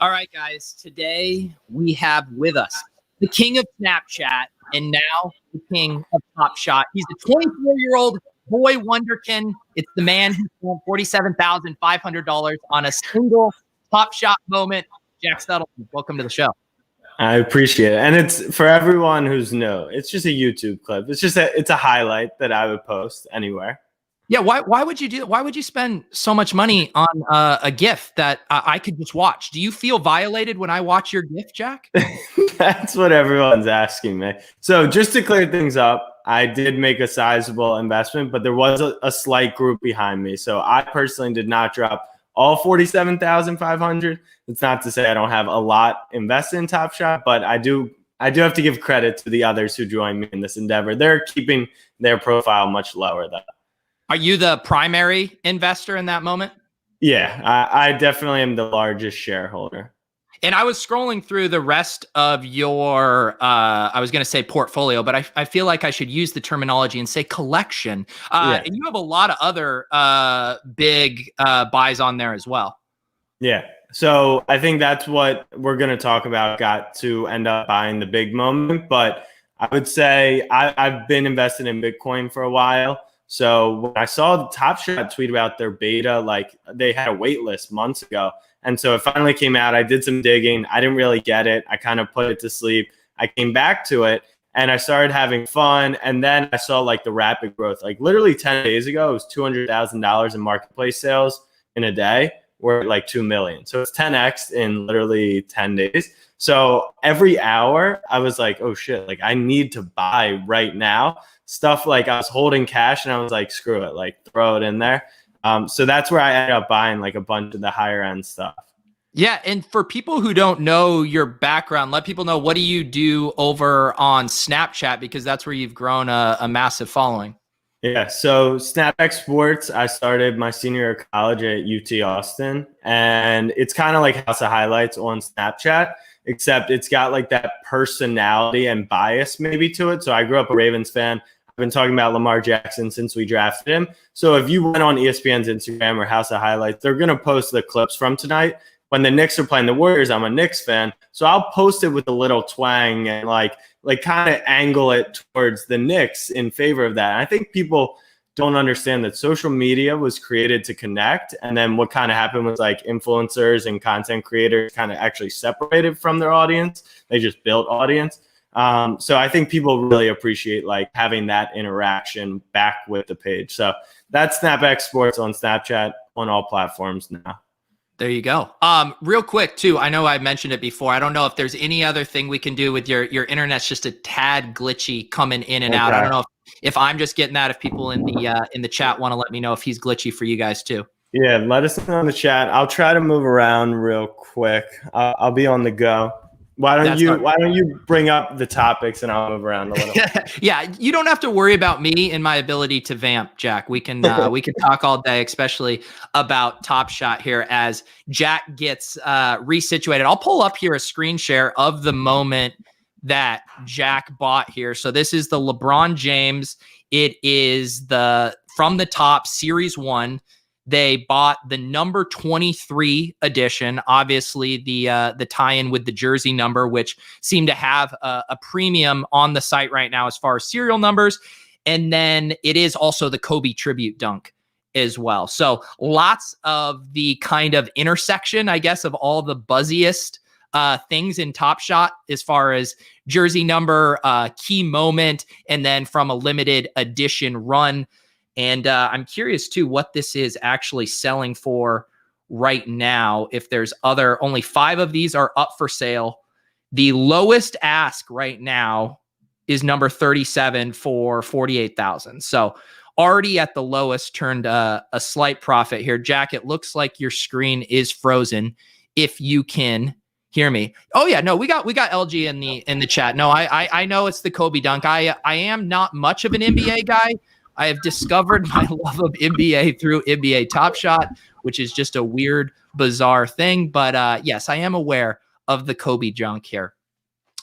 All right, guys. Today we have with us the king of Snapchat and now the king of Top Shot. He's a 24-year-old boy wonderkin. It's the man who spent $47,500 on a single Top Shot moment. Jack Settleman, welcome to the show. I appreciate it. And it's for everyone who's new. It's just a YouTube clip. It's a highlight that I would post anywhere. Yeah, why would you do that? Why would you spend so much money on a GIF that I could just watch? Do you feel violated when I watch your GIF, Jack? That's what everyone's asking me. So just to clear things up, I did make a sizable investment, but there was a slight group behind me. So I personally did not drop all $47,500. It's not to say I don't have a lot invested in Top Shot, but I do have to give credit to the others who joined me in this endeavor. They're keeping their profile much lower though. Are you the primary investor in that moment? Yeah, I definitely am the largest shareholder. And I was scrolling through the rest of your, I was going to say portfolio, but I feel like I should use the terminology and say collection. Yeah. And you have a lot of other big buys on there as well. Yeah. So I think that's what we're going to talk about. Got to end up buying the big moment. But I would say I've been invested in Bitcoin for a while. So when I saw the Top Shot tweet about their beta, like they had a wait list months ago. And so it finally came out. I did some digging. I didn't really get it. I kind of put it to sleep. I came back to it and I started having fun. And then I saw like the rapid growth, like literally 10 days ago, it was $200,000 in marketplace sales in a day. We're at like 2 million. So it's 10x in literally 10 days. So every hour I was like, oh shit, like I need to buy right now. Stuff like I was holding cash and I was like, screw it, like throw it in there. So that's where I ended up buying like a bunch of the higher end stuff. Yeah. And for people who don't know your background, let people know, what do you do over on Snapchat? Because that's where you've grown a massive following. Yeah. So SnapX Sports, I started my senior year of college at UT Austin. And it's kind of like House of Highlights on Snapchat, except it's got like that personality and bias maybe to it. So I grew up a Ravens fan. I've been talking about Lamar Jackson since we drafted him. So if you went on ESPN's Instagram or House of Highlights, they're going to post the clips from tonight. When the Knicks are playing the Warriors, I'm a Knicks fan. So I'll post it with a little twang and like kind of angle it towards the Knicks in favor of that. And I think people don't understand that social media was created to connect. And then what kind of happened was like influencers and content creators kind of actually separated from their audience. They just built audience. So I think people really appreciate like having that interaction back with the page. So that's SnapX Sports on Snapchat on all platforms now. There you go. Real quick too, I know I mentioned it before. I don't know if there's any other thing we can do with your internet's just a tad glitchy coming in and out. I don't know if I'm just getting that, if people in the chat want to let me know if he's glitchy for you guys too. Yeah, let us know in the chat. I'll try to move around real quick. I'll be on the go. Why don't you bring up the topics and I'll move around a little? Yeah, you don't have to worry about me and my ability to vamp, Jack. We can talk all day, especially about Top Shot here as Jack gets resituated. I'll pull up here a screen share of the moment that Jack bought here. So this is the LeBron James. It is the From the Top Series 1. They bought the number 23 edition, obviously the tie-in with the jersey number, which seemed to have a premium on the site right now as far as serial numbers. And then it is also the Kobe tribute dunk as well. So lots of the kind of intersection, I guess, of all the buzziest things in Top Shot as far as jersey number, key moment, and then from a limited edition run. And I'm curious, too, what this is actually selling for right now. If there's only 5 of these are up for sale. The lowest ask right now is number 37 for $48,000. So already at the lowest, turned a slight profit here. Jack, it looks like your screen is frozen. If you can hear me. Oh, yeah, no, we got LG in the chat. No, I know it's the Kobe dunk. I am not much of an NBA guy. I have discovered my love of NBA through NBA Top Shot, which is just a weird, bizarre thing. But yes, I am aware of the Kobe junk here.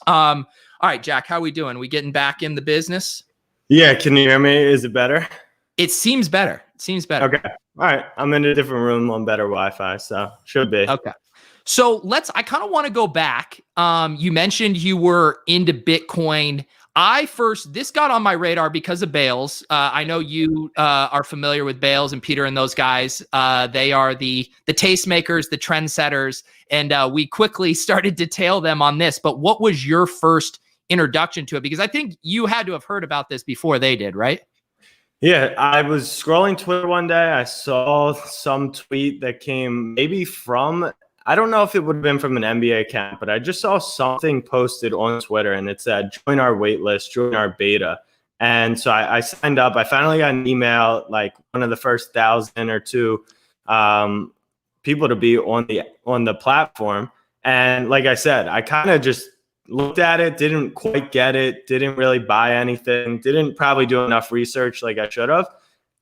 All right, Jack, how are we doing? We getting back in the business? Yeah, can you hear me? Is it better? It seems better. Okay. All right. I'm in a different room on better Wi-Fi, so should be. Okay. So I kind of want to go back. You mentioned you were into Bitcoin. This got on my radar because of Bales. I know you are familiar with Bales and Peter and those guys. They are the tastemakers, the trendsetters, and we quickly started to tail them on this. But what was your first introduction to it? Because I think you had to have heard about this before they did, right? Yeah, I was scrolling Twitter one day. I saw some tweet that came maybe from, I don't know if it would have been from an NBA account, but I just saw something posted on Twitter and it said, join our wait list, join our beta. And so I signed up. I finally got an email, like one of the first 1,000 or two people to be on the platform. And like I said, I kind of just looked at it, didn't quite get it, didn't really buy anything, didn't probably do enough research like I should have,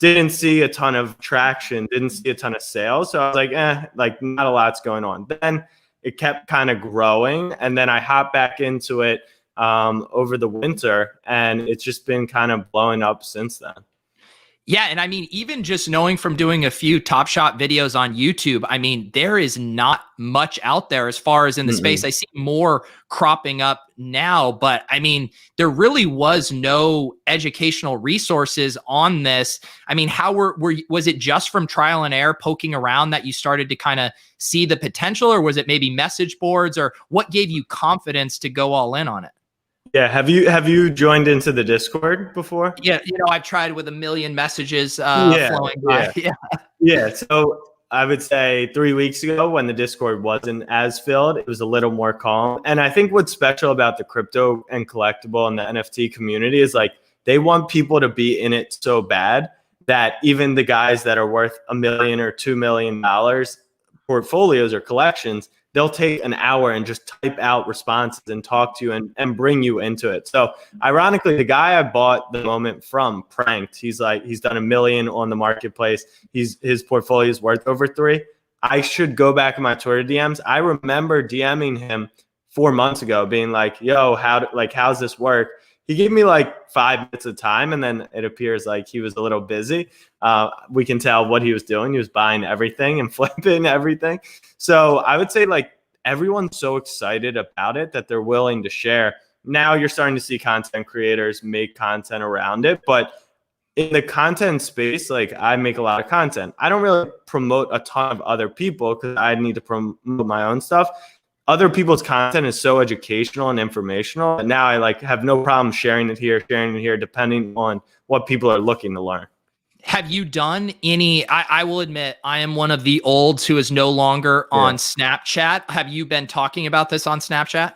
didn't see a ton of traction, didn't see a ton of sales. So I was like, like not a lot's going on. Then it kept kind of growing. And then I hopped back into it over the winter, and it's just been kind of blowing up since then. Yeah, and I mean, even just knowing from doing a few Top Shot videos on YouTube, I mean, there is not much out there as far as in the space. I see more cropping up now, but I mean, there really was no educational resources on this. I mean, how was it just from trial and error poking around that you started to kind of see the potential, or was it maybe message boards, or what gave you confidence to go all in on it? Yeah. Have you joined into the Discord before? Yeah. I've tried with a million messages flowing by. Yeah. So I would say 3 weeks ago, when the Discord wasn't as filled, it was a little more calm. And I think what's special about the crypto and collectible and the NFT community is like, they want people to be in it so bad that even the guys that are worth $1 million or $2 million portfolios or collections, they'll take an hour and just type out responses and talk to you and bring you into it. So ironically, the guy I bought the moment from pranked. He's done $1 million on the marketplace. His portfolio is worth over 3. I should go back in my Twitter DMs. I remember DMing him 4 months ago being like, yo, how's this work? He gave me like 5 minutes of time, and then it appears like he was a little busy. We can tell what he was doing. He was buying everything and flipping everything. So I would say like everyone's so excited about it that they're willing to share. Now you're starting to see content creators make content around it. But in the content space, like I make a lot of content. I don't really promote a ton of other people because I need to promote my own stuff. Other people's content is so educational and informational, and now I like have no problem sharing it here, depending on what people are looking to learn. Have you done any? I will admit, I am one of the olds who is no longer on Snapchat. Have you been talking about this on Snapchat?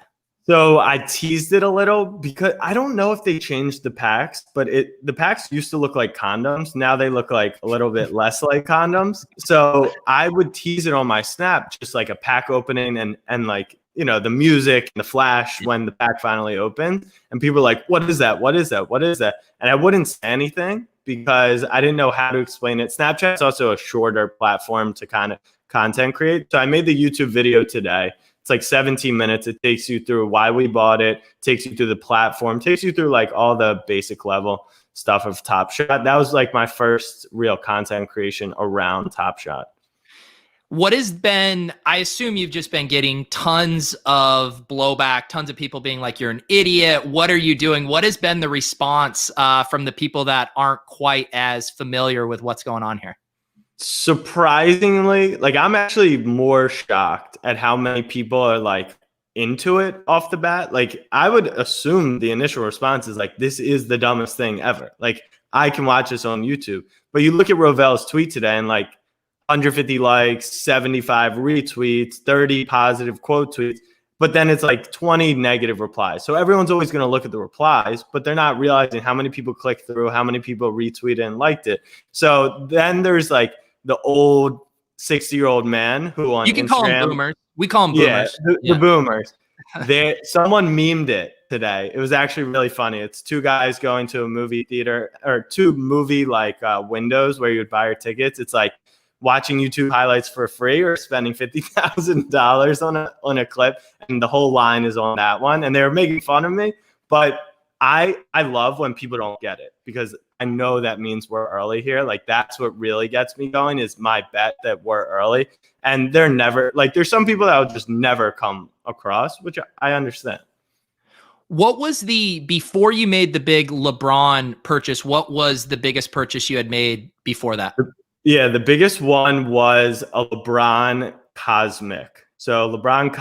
So I teased it a little because I don't know if they changed the packs, but the packs used to look like condoms. Now they look like a little bit less like condoms. So I would tease it on my Snap, just like a pack opening and like, the music and the flash when the pack finally opened. And people were like, what is that? What is that? What is that? And I wouldn't say anything because I didn't know how to explain it. Snapchat's also a shorter platform to kind of content create. So I made the YouTube video today. It's like 17 minutes. It takes you through why we bought it, takes you through the platform, takes you through like all the basic level stuff of Top Shot. That was like my first real content creation around Top Shot. What has been, I assume you've just been getting tons of blowback, tons of people being like, you're an idiot. What are you doing? What has been the response from the people that aren't quite as familiar with what's going on here? Surprisingly, like I'm actually more shocked at how many people are like into it off the bat. Like I would assume the initial response is like, this is the dumbest thing ever. Like I can watch this on YouTube. But you look at Rovel's tweet today and like 150 likes, 75 retweets, 30 positive quote tweets. But then it's like 20 negative replies. So everyone's always going to look at the replies, but they're not realizing how many people clicked through, how many people retweeted and liked it. So then there's like the old 60-year-old man who on you can Instagram, call them boomers. We call them boomers. The boomers. Someone memed it today. It was actually really funny. It's 2 guys going to a movie theater or 2 movie like windows where you would buy your tickets. It's like watching YouTube highlights for free or spending $50,000 on a clip, and the whole line is on that one. And they were making fun of me, but I love when people don't get it because I know that means we're early here. Like that's what really gets me going is my bet that we're early. And they're never like there's some people that will just never come across, which I understand. What was before you made the big LeBron purchase, what was the biggest purchase you had made before that? Yeah, the biggest one was a LeBron Cosmic. So LeBron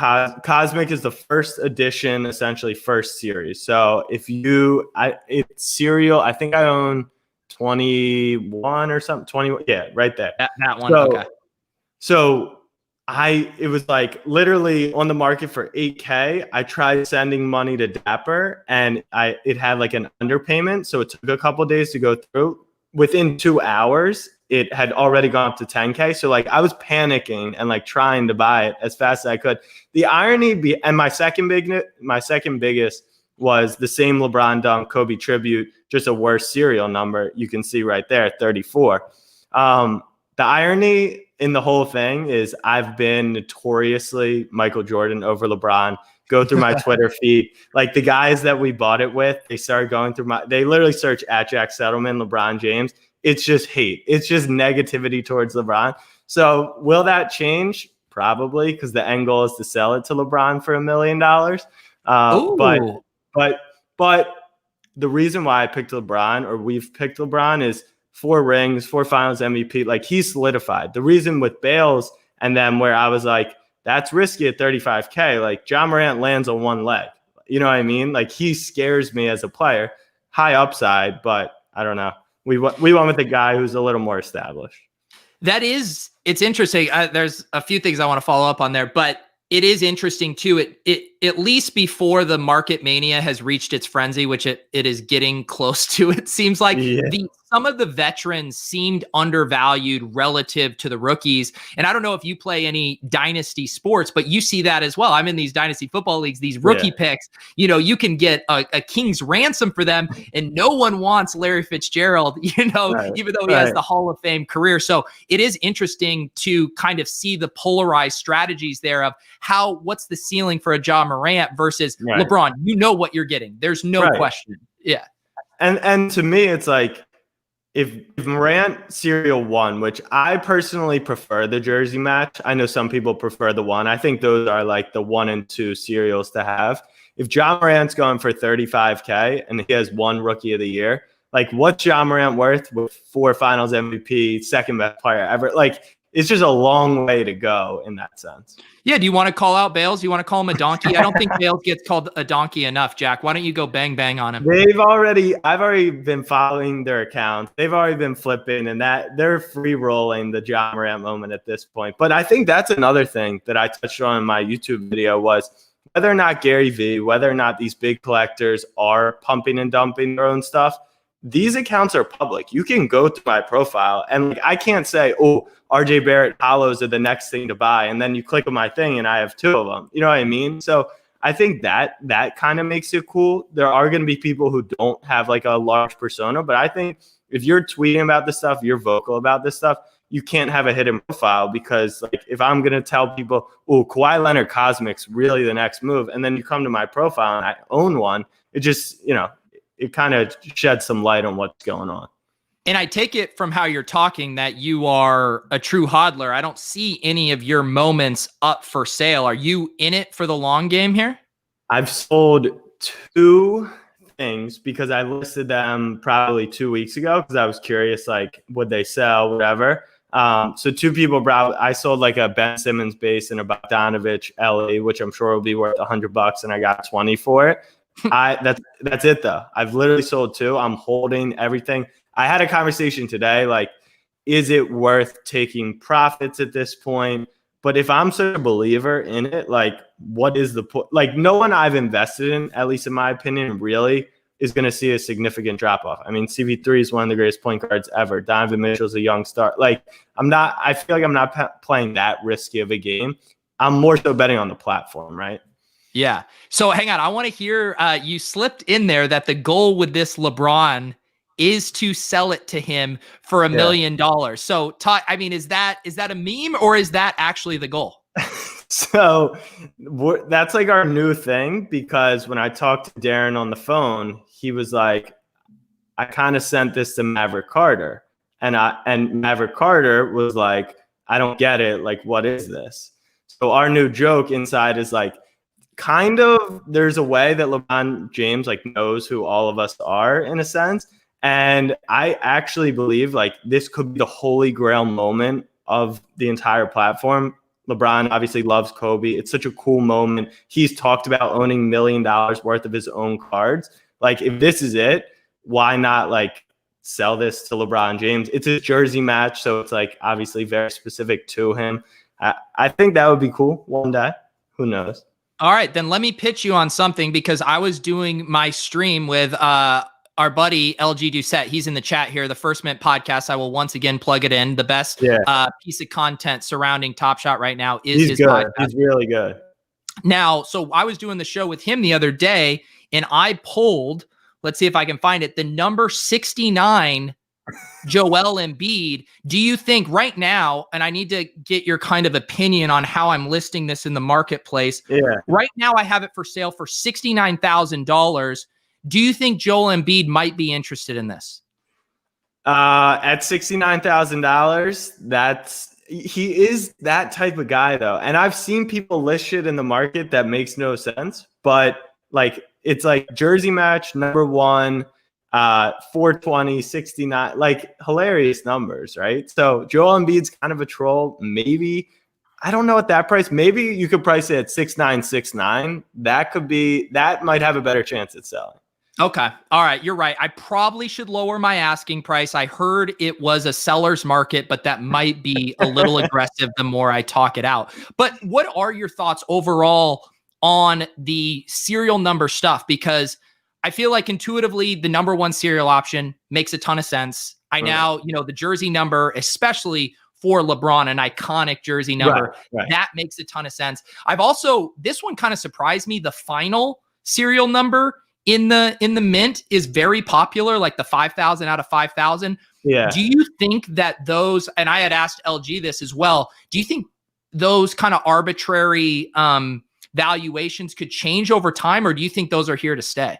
Cosmic is the first edition, essentially first series. So if it's serial, I think I own 21 or something, 21. Yeah, right there. That one. Okay. So it was like literally on the market for 8K. I tried sending money to Dapper and it had like an underpayment. So it took a couple days to go through. Within 2 hours, it had already gone up to 10K. So like I was panicking and like trying to buy it as fast as I could. The irony and my second biggest was the same LeBron dunk Kobe tribute, just a worse serial number. You can see right there, 34. The irony in the whole thing is I've been notoriously Michael Jordan over LeBron. Go through my Twitter feed. Like the guys that we bought it with, they started going through they literally search at Jack Settleman, LeBron James. It's just hate. It's just negativity towards LeBron. So will that change? Probably, because the end goal is to sell it to LeBron for $1 million. But the reason why I picked LeBron, or we've picked LeBron, is 4 rings, 4 finals MVP. Like he's solidified. The reason with Bales and then where I was like, that's risky at 35K. Like John Morant lands on one leg. You know what I mean? Like he scares me as a player. High upside, but I don't know. We went with a guy who's a little more established. It's interesting. There's a few things I want to follow up on there, but it is interesting too. It at least before the market mania has reached its frenzy, which it is getting close to. It seems like some of the veterans seemed undervalued relative to the rookies. And I don't know if you play any dynasty sports, but you see that as well. I'm in these dynasty football leagues, these rookie picks, you can get a king's ransom for them, and no one wants Larry Fitzgerald, even though he has the Hall of Fame career. So it is interesting to kind of see the polarized strategies there of what's the ceiling for a Ja Morant versus LeBron. You know what you're getting. There's no question. Yeah. And to me, it's like, if Morant serial 1, which I personally prefer the jersey match. I know some people prefer the 1. I think those are like the 1 and 2 serials to have. If John Morant's going for 35K and he has 1 rookie of the year, like what's John Morant worth with 4 finals MVP, second best player ever? Like it's just a long way to go in that sense. Yeah. Do you want to call out Bales? Do you want to call him a donkey? I don't think Bales gets called a donkey enough, Jack. Why don't you go bang, bang on him? I've already been following their accounts. They've already been flipping and that they're free rolling the John Morant moment at this point. But I think that's another thing that I touched on in my YouTube video was whether or not Gary Vee, whether or not these big collectors are pumping and dumping their own stuff. These accounts are public. You can go to my profile and like I can't say, oh, RJ Barrett hollows are the next thing to buy. And then you click on my thing and I have 2 of them. You know what I mean? So I think that kind of makes it cool. There are going to be people who don't have like a large persona, but I think if you're tweeting about this stuff, you're vocal about this stuff, you can't have a hidden profile because like if I'm going to tell people, oh, Kawhi Leonard Cosmic's really the next move. And then you come to my profile and I own one, it just, it kind of sheds some light on what's going on. And I take it from how you're talking that you are a true hodler. I don't see any of your moments up for sale. Are you in it for the long game here? I've sold 2 things because I listed them probably 2 weeks ago because I was curious, like, would they sell, whatever. So 2 people I sold like a Ben Simmons base and a Bogdanovich LE, which I'm sure will be worth $100, and I got 20 for it. That's it though. I've literally sold 2. I'm holding everything. I had a conversation today, like, is it worth taking profits at this point? But if I'm such a believer in it, like, what is the point? Like, no one I've invested in, at least in my opinion, really is going to see a significant drop off. I mean, CP3 is one of the greatest point guards ever. Donovan Mitchell's a young star. Like, I feel like I'm not playing that risky of a game. I'm more so betting on the platform, right? Yeah. So hang on. I want to hear, you slipped in there that the goal with this LeBron is to sell it to him for $1 million. So I mean, is that a meme or is that actually the goal? So that's like our new thing, because when I talked to Darren on the phone, he was like, I kind of sent this to Maverick Carter. And Maverick Carter was like, I don't get it. Like, what is this? So our new joke inside is like, kind of, there's a way that LeBron James like knows who all of us are in a sense. And I actually believe like this could be the holy grail moment of the entire platform. LeBron obviously loves Kobe. It's such a cool moment. He's talked about owning $1 million worth of his own cards. Like, if this is it, why not like sell this to LeBron James? It's a jersey match, so it's like obviously very specific to him. I think that would be cool one day. Who knows? All right, then let me pitch you on something, because I was doing my stream with our buddy LG Doucette. He's in the chat here. The First Mint podcast. I will once again plug it in. The best piece of content surrounding Top Shot right now is his good. podcast. He's really good. Now, so I was doing the show with him the other day, and I pulled, let's see if I can find it, the number 69 Joel Embiid. Do you think right now, and I need to get your kind of opinion on how I'm listing this in the marketplace. Yeah. Right now I have it for sale for $69,000. Do you think Joel Embiid might be interested in this? At $69,000, he is that type of guy though. And I've seen people list shit in the market that makes no sense, but like, it's like jersey match number 1, 420, 69, like hilarious numbers, right? So Joel Embiid's kind of a troll. Maybe, I don't know at that price. Maybe you could price it at 6969. That might have a better chance at selling. Okay. All right. You're right. I probably should lower my asking price. I heard it was a seller's market, but that might be a little aggressive the more I talk it out. But what are your thoughts overall on the serial number stuff? Because I feel like intuitively the number 1 serial option makes a ton of sense. I now, the jersey number, especially for LeBron, an iconic jersey number, that makes a ton of sense. I've also, this one kind of surprised me. The final serial number in the mint is very popular, like the 5,000 out of 5,000. Yeah. Do you think that those, and I had asked LG this as well, do you think those kind of arbitrary valuations could change over time, or do you think those are here to stay?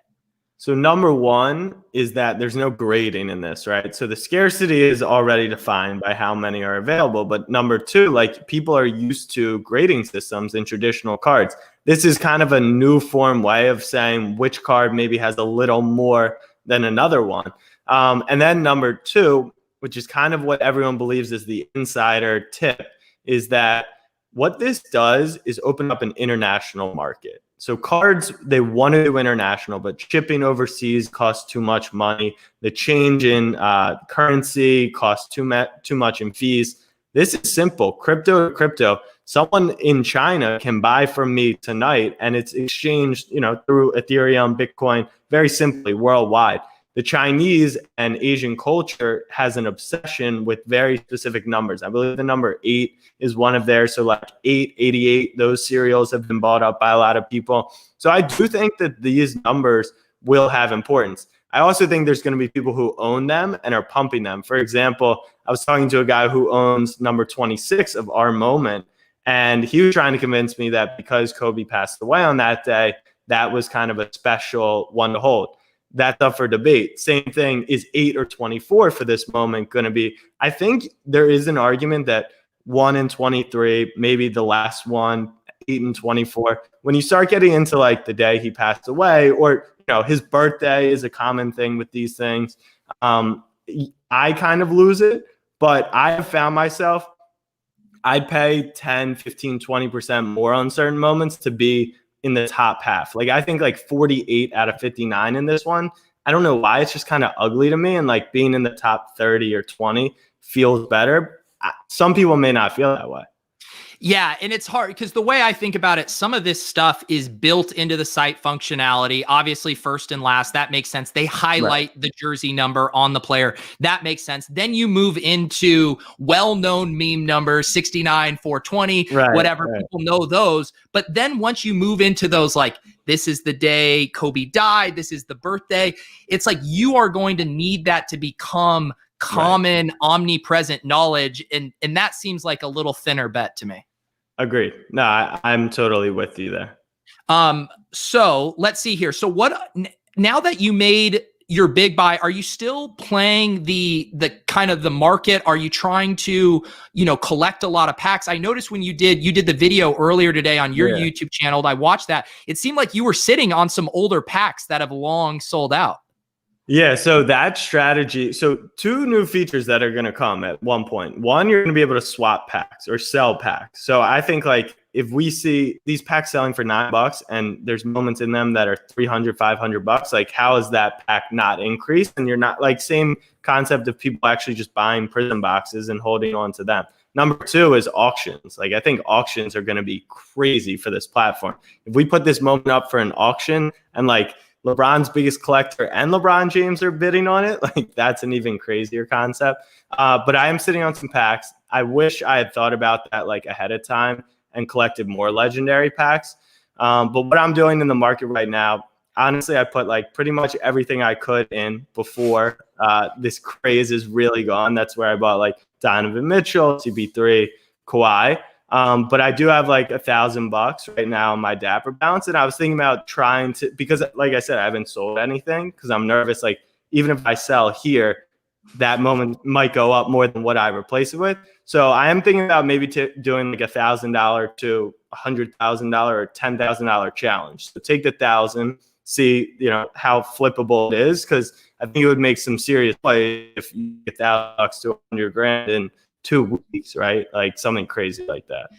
So number 1 is that there's no grading in this, right? So the scarcity is already defined by how many are available. But number 2, like, people are used to grading systems in traditional cards. This is kind of a new form way of saying which card maybe has a little more than another one. And then number 2, which is kind of what everyone believes is the insider tip, is that what this does is open up an international market. So cards, they want to do international, but shipping overseas costs too much money. The change in currency costs too much in fees. This is simple. Crypto to crypto. Someone in China can buy from me tonight, and it's exchanged, through Ethereum, Bitcoin, very simply worldwide. The Chinese and Asian culture has an obsession with very specific numbers. I believe the number 8 is one of theirs. So like 888, those serials have been bought up by a lot of people. So I do think that these numbers will have importance. I also think there's going to be people who own them and are pumping them. For example, I was talking to a guy who owns number 26 of Our Moment, and he was trying to convince me that because Kobe passed away on that day, that was kind of a special one to hold. That's up for debate. Same thing, is 8 or 24 for this moment going to be? I think there is an argument that 1 and 23, maybe the last one, 8 and 24. When you start getting into like the day he passed away, or his birthday is a common thing with these things, I kind of lose it. But I have found myself, I'd pay 10, 15, 20% more on certain moments to be in the top half. Like, I think like 48 out of 59 in this one. I don't know why. It's just kind of ugly to me. And like being in the top 30 or 20 feels better. Some people may not feel that way. Yeah, and it's hard because the way I think about it, some of this stuff is built into the site functionality. Obviously, first and last, that makes sense. They highlight the jersey number on the player. That makes sense. Then you move into well-known meme numbers, 69, 420, whatever. People know those. But then once you move into those, like, this is the day Kobe died, this is the birthday, it's like you are going to need that to become common, omnipresent knowledge. And that seems like a little thinner bet to me. Agreed. No, I'm totally with you there. So let's see here. So now that you made your big buy, are you still playing the kind of the market? Are you trying to, collect a lot of packs? I noticed when you did the video earlier today on your YouTube channel, I watched that. It seemed like you were sitting on some older packs that have long sold out. Yeah, so that strategy, so two new features that are going to come at one point. One, you're going to be able to swap packs or sell packs. So I think like if we see these packs selling for $9 and there's moments in them that are 300, $500, like how is that pack not increased? And you're not like same concept of people actually just buying prison boxes and holding on to them. Number two is auctions. Like I think auctions are going to be crazy for this platform. If we put this moment up for an auction and like LeBron's biggest collector and LeBron James are bidding on it, like that's an even crazier concept. But I am sitting on some packs. I wish I had thought about that like ahead of time and collected more legendary packs. But what I'm doing in the market right now, honestly, I put like pretty much everything I could in before this craze is really gone. That's where I bought like Donovan Mitchell, CP3, Kawhi. But I do have like $1,000 right now on my Dapper balance. And I was thinking about trying to, because like I said, I haven't sold anything because I'm nervous. Like even if I sell here, that moment might go up more than what I replace it with. So I am thinking about maybe doing like $1,000 to $100,000 or $10,000 challenge. So take the 1,000, see, how flippable it is. Cause I think it would make some serious play if you get $1,000 to $100,000 in 2 weeks, right? Like something crazy like that.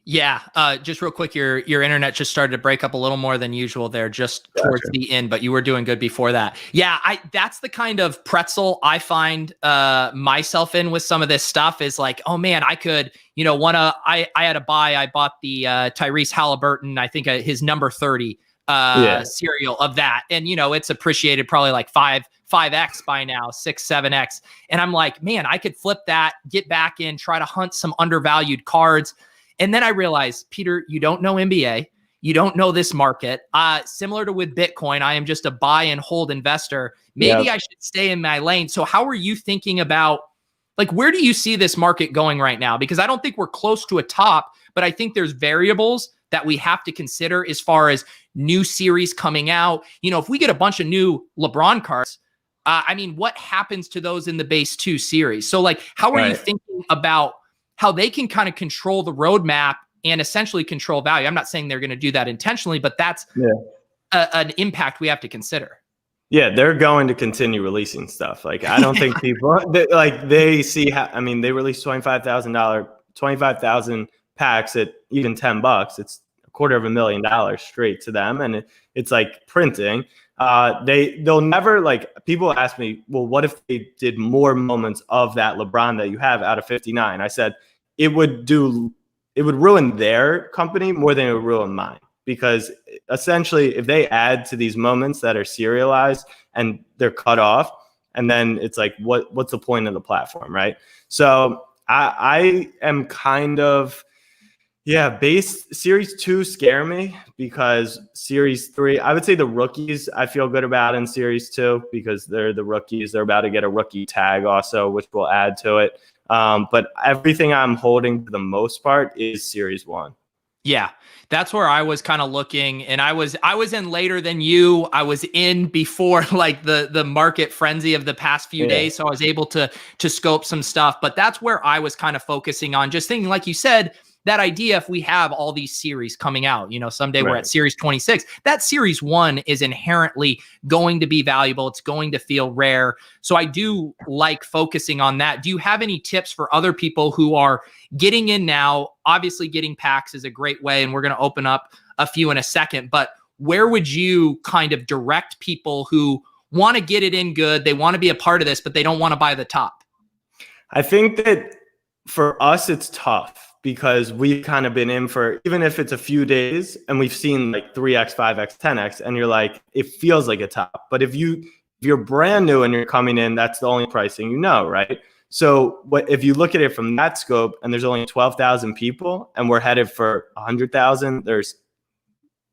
Yeah. Just real quick, your internet just started to break up a little more than usual there just towards the end, but you were doing good before that. Yeah. That's the kind of pretzel I find myself in with some of this stuff is like, oh man, I could, I had a buy. I bought the Tyrese Halliburton, I think his number 30 serial of that. And, it's appreciated probably like 5x by now, 6, 7x. And I'm like, man, I could flip that, get back in, try to hunt some undervalued cards. And then I realized, Peter, you don't know NBA. You don't know this market. Similar to with Bitcoin, I am just a buy and hold investor. Maybe I should stay in my lane. So how are you thinking about, like, where do you see this market going right now? Because I don't think we're close to a top, but I think there's variables that we have to consider as far as new series coming out. If we get a bunch of new LeBron cards, what happens to those in the base 2 series? So like, how are you thinking about how they can kind of control the roadmap and essentially control value? I'm not saying they're going to do that intentionally, but that's an impact we have to consider. Yeah, they're going to continue releasing stuff. Like, I don't think people they see how, they released $25,000 packs at even $10. It's $250,000 straight to them. And it's like printing. They'll never, like, people ask me, well, what if they did more moments of that LeBron that you have out of 59? I said it would ruin their company more than it would ruin mine, because essentially if they add to these moments that are serialized and they're cut off, and then it's like, what's the point of the platform, right? So I am kind of, base series 2 scare me, because series 3, I would say the rookies I feel good about in series 2 because they're the rookies. They're about to get a rookie tag also, which will add to it. But everything I'm holding for the most part is series 1. Yeah, that's where I was kind of looking, and I was in later than you. I was in before like the market frenzy of the past few days, so I was able to scope some stuff. But that's where I was kind of focusing on, just thinking, like you said, that idea, if we have all these series coming out, someday we're at series 26, that series 1 is inherently going to be valuable. It's going to feel rare. So I do like focusing on that. Do you have any tips for other people who are getting in now? Obviously getting packs is a great way, and we're going to open up a few in a second, but where would you kind of direct people who want to get it in good? They want to be a part of this, but they don't want to buy the top. I think that for us, it's tough, because we've kind of been in for, even if it's a few days and we've seen like 3x, 5x, 10x, and you're like, it feels like a top. But if you're brand new and you're coming in, that's the only pricing, right? So if you look at it from that scope, and there's only 12,000 people and we're headed for 100,000, there's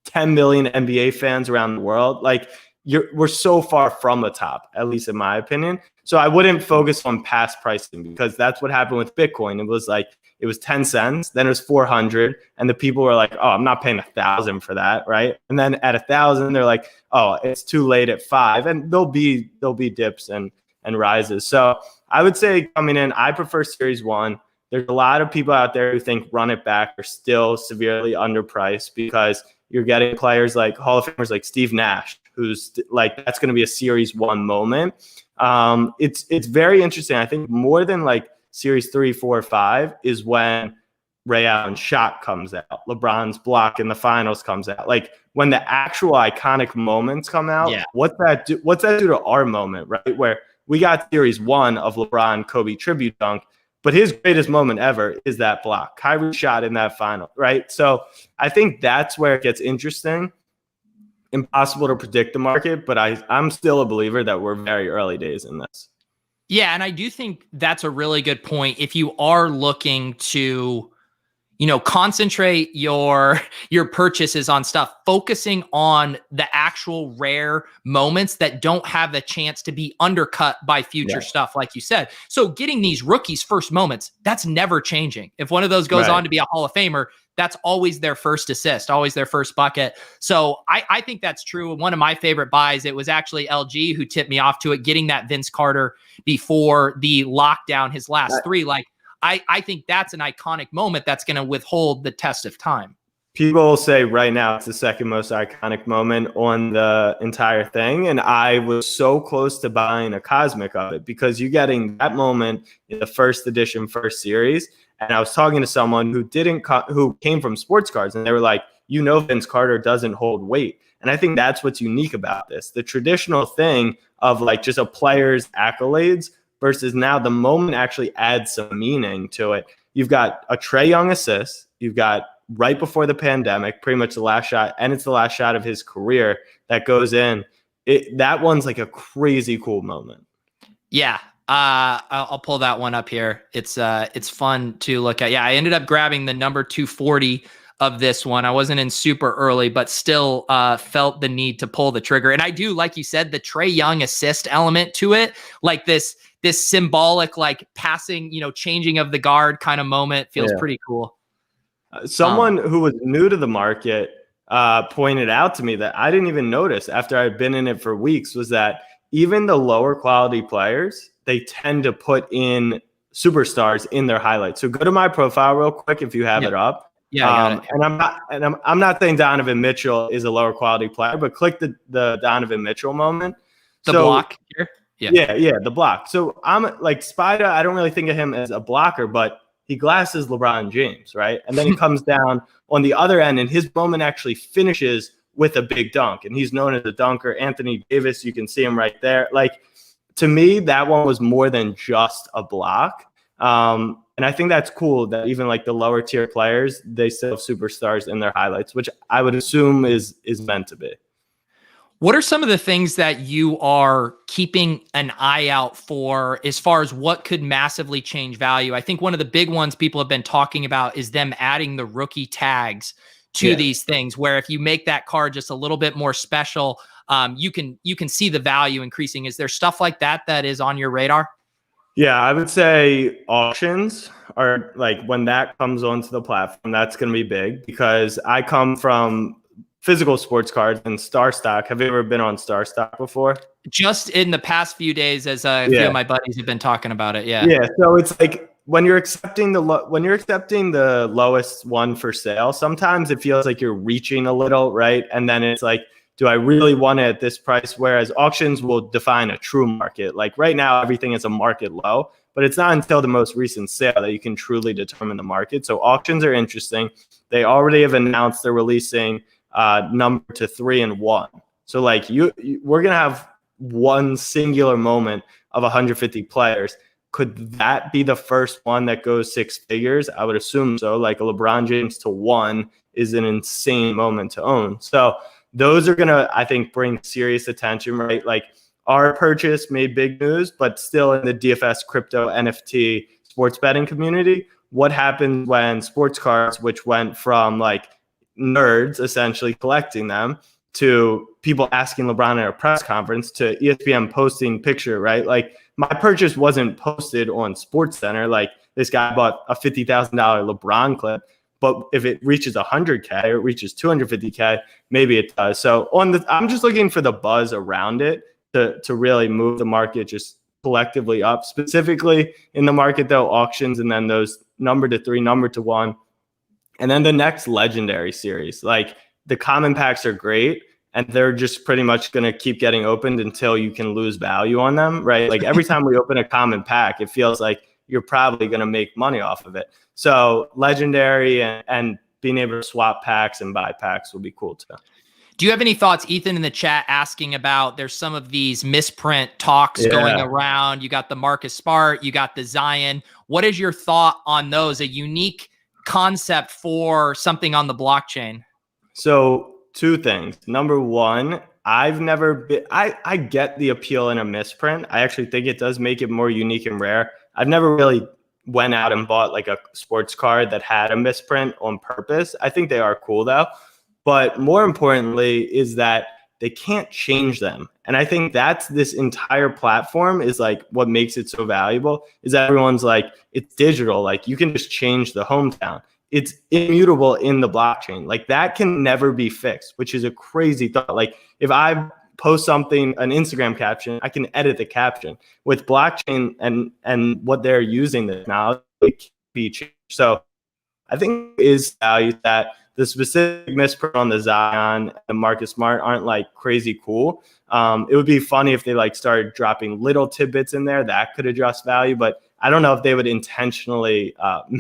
10 million NBA fans around the world. Like, we're so far from the top, at least in my opinion. So I wouldn't focus on past pricing, because that's what happened with Bitcoin. It was like, it was 10 cents, then it was 400, and the people were like, oh, I'm not paying 1,000 for that, right? And then at 1,000, they're like, oh, it's too late at 5, and there'll be dips and rises. So I would say coming in, I prefer Series 1. There's a lot of people out there who think Run It Back are still severely underpriced because you're getting players like Hall of Famers like Steve Nash, who's like, that's going to be a Series 1 moment. It's very interesting. I think more than like Series 3, 4, 5 is when Ray Allen's shot comes out, LeBron's block in the finals comes out. Like when the actual iconic moments come out, what's that do to our moment, right? Where we got Series 1 of LeBron Kobe tribute dunk, but his greatest moment ever is that block. Kyrie shot in that final, right? So I think that's where it gets interesting. Impossible to predict the market, but I'm still a believer that we're very early days in this. Yeah, and I do think that's a really good point. If you are looking to, concentrate your purchases on stuff, focusing on the actual rare moments that don't have the chance to be undercut by future stuff, like you said. So getting these rookies' first moments, that's never changing. If one of those goes on to be a Hall of Famer, that's always their first assist, always their first bucket. So I think that's true. One of my favorite buys, it was actually LG who tipped me off to it, getting that Vince Carter before the lockdown, his last three. Like, I think that's an iconic moment that's going to withhold the test of time. People say right now it's the second most iconic moment on the entire thing. And I was so close to buying a Cosmic of it because you're getting that moment in the first edition, first series. And I was talking to someone who who came from sports cards, and they were like, Vince Carter doesn't hold weight. And I think that's what's unique about this. The traditional thing of like just a player's accolades versus now the moment actually adds some meaning to it. You've got a Trae Young assist. You've got right before the pandemic, pretty much the last shot, and it's the last shot of his career that goes in. That one's like a crazy cool moment. Yeah. I'll pull that one up here. It's fun to look at. Yeah, I ended up grabbing the number 240 of this one. I wasn't in super early, but still felt the need to pull the trigger. And I do, like you said, the Trae Young assist element to it, like this symbolic, like passing, changing of the guard kind of moment feels pretty cool. Someone who was new to the market pointed out to me that I didn't even notice after I'd been in it for weeks was that even the lower quality players, they tend to put in superstars in their highlights. So go to my profile real quick if you have it up. Yeah, and I'm not saying Donovan Mitchell is a lower quality player, but click the Donovan Mitchell moment. The block here. Yeah, the block. So I'm like Spida, I don't really think of him as a blocker, but he glasses LeBron James, right? And then he comes down on the other end, and his moment actually finishes with a big dunk. And he's known as a dunker. Anthony Davis, you can see him right there. Like, to me, that one was more than just a block. And I think that's cool that even like the lower tier players, they still have superstars in their highlights, which I would assume is meant to be. What are some of the things that you are keeping an eye out for as far as what could massively change value? I think one of the big ones people have been talking about is them adding the rookie tags to these things, where if you make that card just a little bit more special, you can see the value increasing. Is there stuff like that is on your radar? Yeah, I would say auctions are like when that comes onto the platform, that's going to be big because I come from physical sports cards and Star Stock. Have you ever been on Star Stock before? Just in the past few days, as a few of my buddies have been talking about it. Yeah. Yeah. So it's like when you're accepting the lowest one for sale, sometimes it feels like you're reaching a little, right? And then it's like, do I really want it at this price? Whereas auctions will define a true market. Like right now, everything is a market low, but it's not until the most recent sale that you can truly determine the market. So auctions are interesting. They already have announced they're releasing number to 3 and 1. So like we're gonna have one singular moment of 150 players. Could that be the first one that goes 6 figures? I would assume so. Like a LeBron James to 1 is an insane moment to own. So those are gonna, I think, bring serious attention, right? Like our purchase made big news, but still in the DFS crypto NFT sports betting community, what happened when sports cards, which went from like nerds essentially collecting them to people asking LeBron at a press conference to ESPN posting picture, right? Like my purchase wasn't posted on SportsCenter. Like this guy bought a $50,000 LeBron clip. But if it reaches 100K or it reaches 250K, maybe it does. So I'm just looking for the buzz around it to really move the market just collectively up, specifically in the market, though, auctions, and then those number to 3, number to 1. And then the next Legendary series, like the common packs are great, and they're just pretty much going to keep getting opened until you can lose value on them, right? Like every time we open a common pack, it feels like you're probably going to make money off of it. So Legendary and being able to swap packs and buy packs will be cool too. Do you have any thoughts, Ethan, in the chat asking about there's some of these misprint talks going around? You got the Marcus Smart, you got the Zion. What is your thought on those? A unique concept for something on the blockchain? So 2 things. Number 1, I've never been, I get the appeal in a misprint. I actually think it does make it more unique and rare. I've never really went out and bought like a sports card that had a misprint on purpose. I think they are cool though. But more importantly is that they can't change them. And I think that's this entire platform is like what makes it so valuable is that everyone's like, it's digital. Like you can just change the hometown. It's immutable in the blockchain. Like that can never be fixed, which is a crazy thought. Like if I post something, an Instagram caption, I can edit the caption. With blockchain and what they're using this now, it can be changed. So I think it is value that the specific misprint on the Zion and Marcus Smart aren't like crazy cool. It would be funny if they like started dropping little tidbits in there that could adjust value, but I don't know if they would intentionally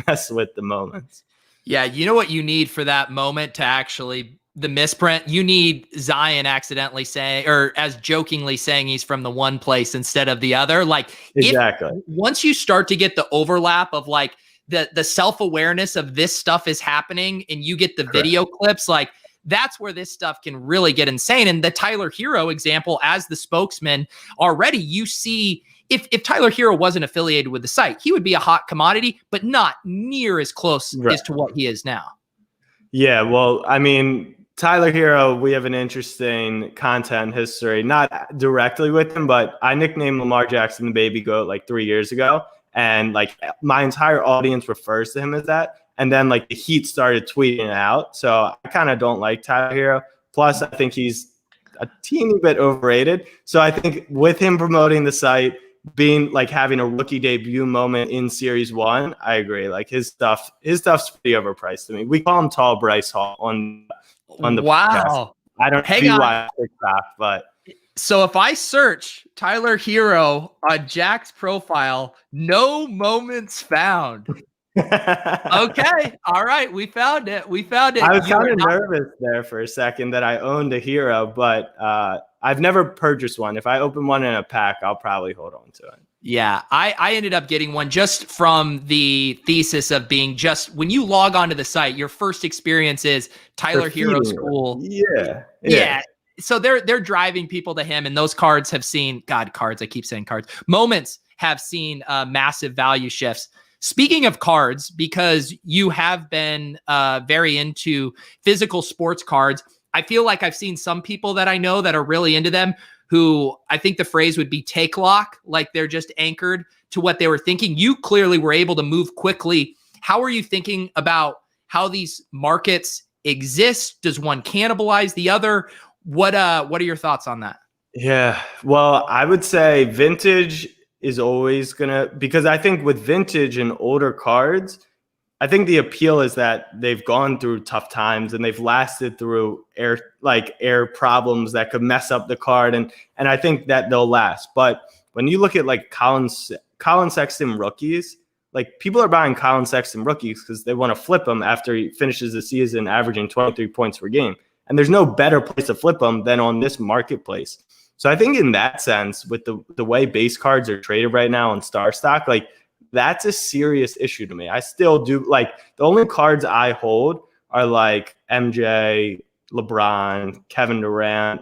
mess with the moments. Yeah, you know what you need for that moment to actually the misprint? You need Zion accidentally saying, or as jokingly saying he's from the one place instead of the other. Like exactly. Once you start to get the overlap of like the self-awareness of this stuff is happening and you get the video clips, like that's where this stuff can really get insane. And the Tyler Herro example as the spokesman already, you see if Tyler Herro wasn't affiliated with the site, he would be a hot commodity, but not near as close as to what he is now. Yeah, well, I mean, Tyler Herro, we have an interesting content history, not directly with him, but I nicknamed Lamar Jackson the baby goat like 3 years ago. And like my entire audience refers to him as that. And then like the Heat started tweeting it out. So I kind of don't like Tyler Herro. Plus, I think he's a teeny bit overrated. So I think with him promoting the site, being like having a rookie debut moment in Series 1, I agree. Like his stuff's pretty overpriced to me. We call him Tall Bryce Hall on the podcast. I don't see why TikTok, but so if I search Tyler Herro on Jack's profile, no moments found. Okay. All right. We found it. I was kind of nervous there for a second that I owned a Herro, but I've never purchased one. If I open one in a pack, I'll probably hold on to it. Yeah, I ended up getting one just from the thesis of being just when you log onto the site, your first experience is Tyler Herro's cool. Yeah. So they're driving people to him, and those cards have seen cards. I keep saying cards. Moments have seen massive value shifts. Speaking of cards, because you have been very into physical sports cards, I feel like I've seen some people that I know that are really into them who I think the phrase would be take lock, like they're just anchored to what they were thinking. You clearly were able to move quickly. How are you thinking about how these markets exist? Does one cannibalize the other? What are your thoughts on that? Yeah, well, I would say vintage is always because I think with vintage and older cards, I think the appeal is that they've gone through tough times and they've lasted through air problems that could mess up the card. And I think that they'll last. But when you look at like Colin Sexton rookies, like people are buying Colin Sexton rookies because they want to flip him after he finishes the season averaging 23 points per game. And there's no better place to flip them than on this marketplace. So I think in that sense, with the way base cards are traded right now on Star Stock, like that's a serious issue to me. I still do like the only cards I hold are like MJ, LeBron, Kevin Durant,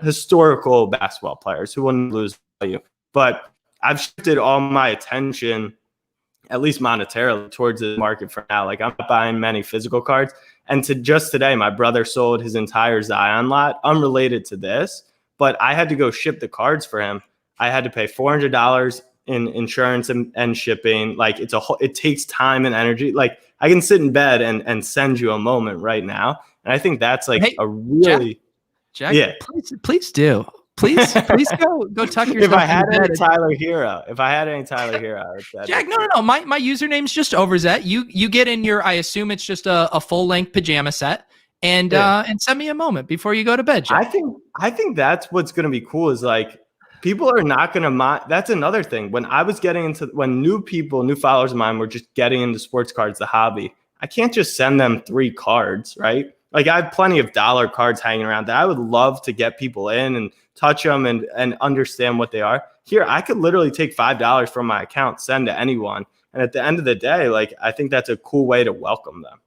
historical basketball players who wouldn't lose value. But I've shifted all my attention, at least monetarily, towards the market for now. Like I'm not buying many physical cards. And just today, my brother sold his entire Zion lot, unrelated to this, but I had to go ship the cards for him. I had to pay $400 in insurance and shipping. Like it takes time and energy. Like I can sit in bed and send you a moment right now. And I think that's like a really, Jack, please do. Please go tuck yourself. If I had any Tyler Herro, I would say Jack, no. My username's just Overzet. You get in your, I assume it's just a full length pajama set, and send me a moment before you go to bed, Jack. I think that's what's gonna be cool is like people are not gonna mind. That's another thing. When new followers of mine were just getting into sports cards, the hobby, I can't just send them 3 cards, right? Like I have plenty of dollar cards hanging around that I would love to get people in and touch them and understand what they are. Here, I could literally take $5 from my account, send to anyone. And at the end of the day, like, I think that's a cool way to welcome them.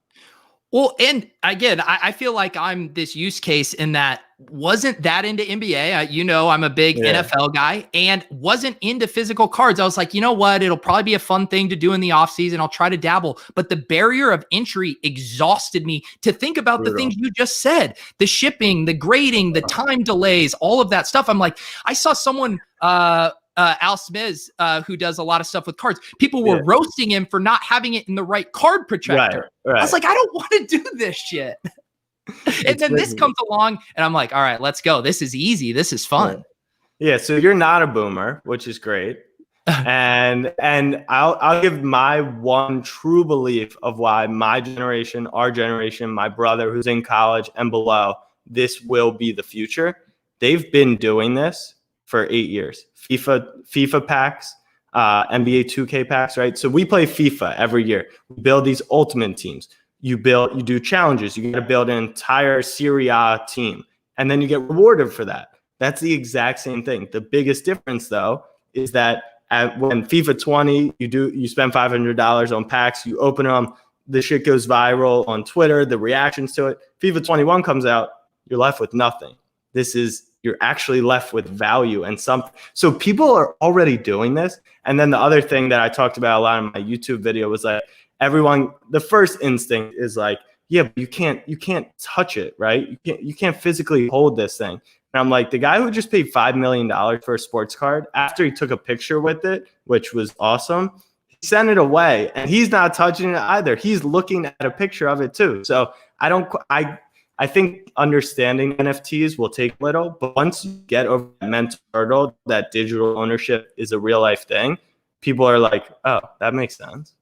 Well, and again, I feel like I'm this use case in that wasn't that into NBA. I'm a big NFL guy and wasn't into physical cards. I was like, you know what? It'll probably be a fun thing to do in the off season. I'll try to dabble. But the barrier of entry exhausted me to think about the things you just said, the shipping, the grading, the time delays, all of that stuff. I'm like, I saw someone, Al Smiz, who does a lot of stuff with cards. People were roasting him for not having it in the right card protector. Right. I was like, I don't want to do this shit. And then this comes along and I'm like, all right, let's go. This is easy. This is fun. Yeah. So you're not a boomer, which is great. and I'll give my one true belief of why my generation, our generation, my brother who's in college and below, this will be the future. They've been doing this for 8 years. FIFA packs, NBA 2K packs, right? So we play FIFA every year. We build these ultimate teams. You do challenges. You got to build an entire Serie A team, and then you get rewarded for that. That's the exact same thing. The biggest difference, though, is that when FIFA 20, you spend $500 on packs. You open them, the shit goes viral on Twitter. The reactions to it. FIFA 21 comes out, you're left with nothing. You're actually left with value and something. So people are already doing this. And then the other thing that I talked about a lot in my YouTube video was like the first instinct is like, yeah, but you can't touch it, right? You can't physically hold this thing. And I'm like, the guy who just paid $5 million for a sports card, after he took a picture with it, which was awesome, he sent it away and he's not touching it either. He's looking at a picture of it too. So I think understanding NFTs will take a little, but once you get over that mental hurdle, that digital ownership is a real life thing, people are like, oh, that makes sense.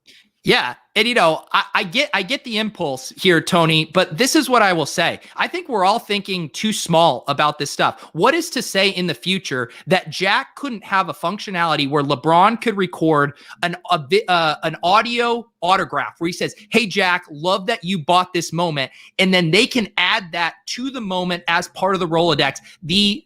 Yeah. And, I get the impulse here, Tony, but this is what I will say. I think we're all thinking too small about this stuff. What is to say in the future that Jack couldn't have a functionality where LeBron could record an audio autograph where he says, hey, Jack, love that you bought this moment. And then they can add that to the moment as part of the Rolodex, the,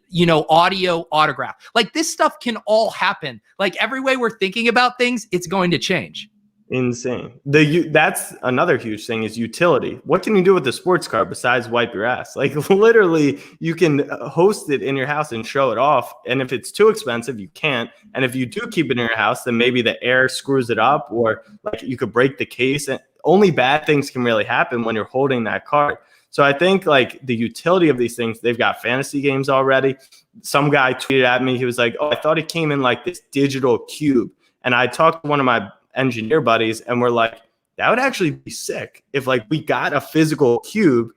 audio autograph. Like this stuff can all happen. Like every way we're thinking about things, it's going to change. Insane. That's another huge thing is utility. What can you do with the sports card besides wipe your ass? Like literally you can host it in your house and show it off. And if it's too expensive, you can't. And if you do keep it in your house, then maybe the air screws it up or like you could break the case. And only bad things can really happen when you're holding that card. So I think like the utility of these things, they've got fantasy games already. Some guy tweeted at me. He was like, oh, I thought it came in like this digital cube. And I talked to one of my engineer buddies and we're like, that would actually be sick if like we got a physical cube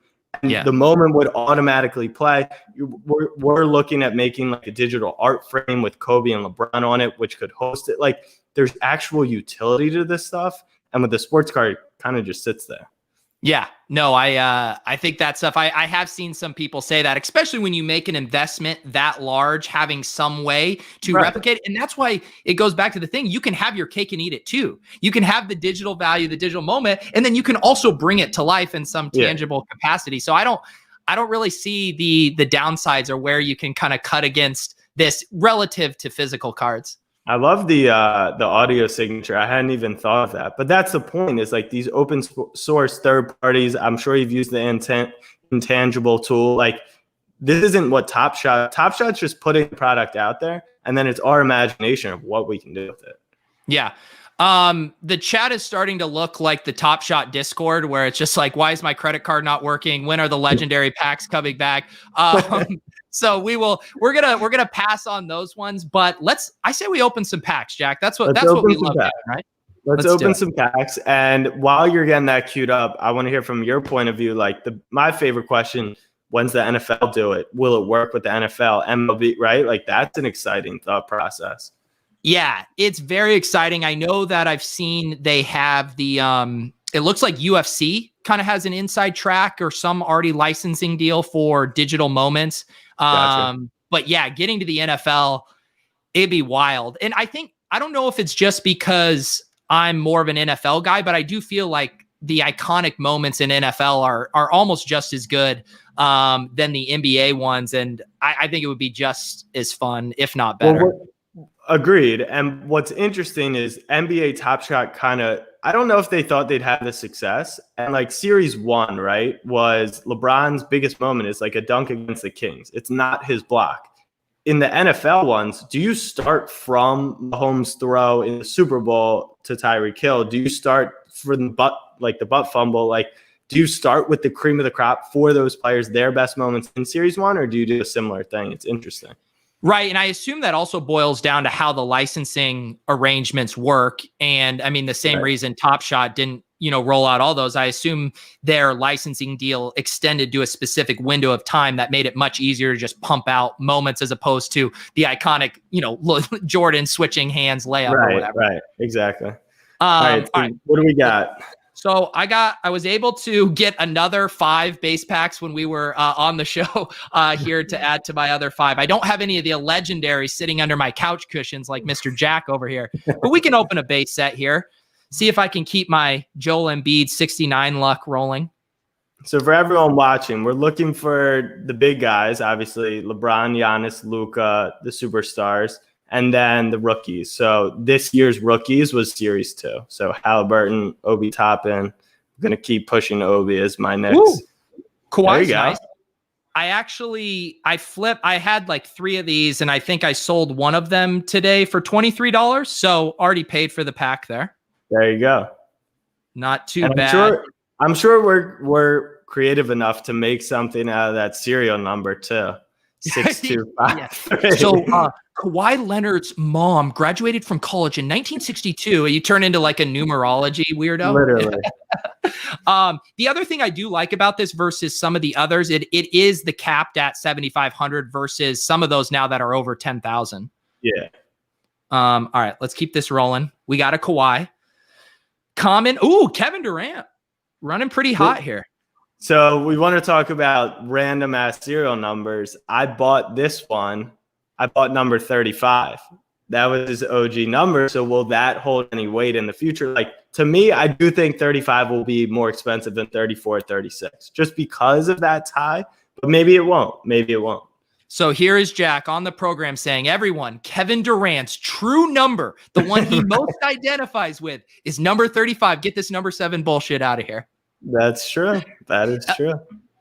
and the moment would automatically play. We're looking at making like a digital art frame with Kobe and LeBron on it, which could host it. Like there's actual utility to this stuff. And with the sports card, it kind of just sits there. Yeah, no, I think that stuff, I have seen some people say that, especially when you make an investment that large, having some way to replicate it. And that's why it goes back to the thing. You can have your cake and eat it too. You can have the digital value, the digital moment, and then you can also bring it to life in some tangible capacity. So I don't really see the downsides or where you can kind of cut against this relative to physical cards. I love the audio signature. I hadn't even thought of that, but that's the point. Is like these open source third parties. I'm sure you've used the intangible tool. Like this isn't what Top Shot's just putting the product out there, and then it's our imagination of what we can do with it. Yeah. The chat is starting to look like the Top Shot Discord, where it's just like, why is my credit card not working? When are the legendary packs coming back? So we're gonna pass on those ones, but I say we open some packs, Jack. That's what we love doing, right? Let's open some packs. And while you're getting that queued up, I want to hear from your point of view. Like my favorite question: when's the NFL do it? Will it work with the NFL, MLB? Right? Like that's an exciting thought process. Yeah, it's very exciting. I know that I've seen they have the it looks like UFC kind of has an inside track or some already licensing deal for digital moments. Gotcha. But yeah, getting to the NFL, it'd be wild. And I don't know if it's just because I'm more of an NFL guy, but I do feel like the iconic moments in NFL are almost just as good than the NBA ones. And I think it would be just as fun, if not better. Agreed. And what's interesting is NBA Top Shot I don't know if they thought they'd have the success. And like Series 1, right, was LeBron's biggest moment is like a dunk against the Kings. It's not his block. In the NFL ones, do you start from Mahomes' throw in the Super Bowl to Tyreek Hill? Do you start from the butt fumble? Like, do you start with the cream of the crop for those players, their best moments in Series 1, or do you do a similar thing? It's interesting. Right. And I assume that also boils down to how the licensing arrangements work. And I mean, the same reason Top Shot didn't, roll out all those. I assume their licensing deal extended to a specific window of time that made it much easier to just pump out moments as opposed to the iconic, Jordan switching hands layup or whatever. Right. Exactly. All right. What do we got? So I was able to get another 5 base packs when we were on the show here to add to my other 5. I don't have any of the legendaries sitting under my couch cushions like Mr. Jack over here, but we can open a base set here. See if I can keep my Joel Embiid 69 luck rolling. So for everyone watching, we're looking for the big guys, obviously LeBron, Giannis, Luka, the superstars, and then the rookies. So this year's rookies was Series 2. So Halliburton, Obi Toppin. I'm going to keep pushing Obi as my next. Ooh, Kawhi's nice. I had like 3 of these, and I think I sold one of them today for $23. So already paid for the pack there. There you go. Not too bad. I'm sure we're creative enough to make something out of that serial number too. 625. Yeah. So Kawhi Leonard's mom graduated from college in 1962. You turn into like a numerology weirdo. Literally. The other thing I do like about this versus some of the others, it is the capped at 7,500 versus some of those now that are over 10,000. Yeah. All right, let's keep this rolling. We got a Kawhi. Common. Ooh, Kevin Durant running pretty hot here. So we want to talk about random ass serial numbers. I bought this one. I bought number 35. That was his OG number. So will that hold any weight in the future? Like, to me, I do think 35 will be more expensive than 34, 36, just because of that tie. But maybe it won't. Maybe it won't. So here is Jack on the program saying, everyone, Kevin Durant's true number, the one he most identifies with, is number 35. Get this number 7 bullshit out of here. That's true. That is true.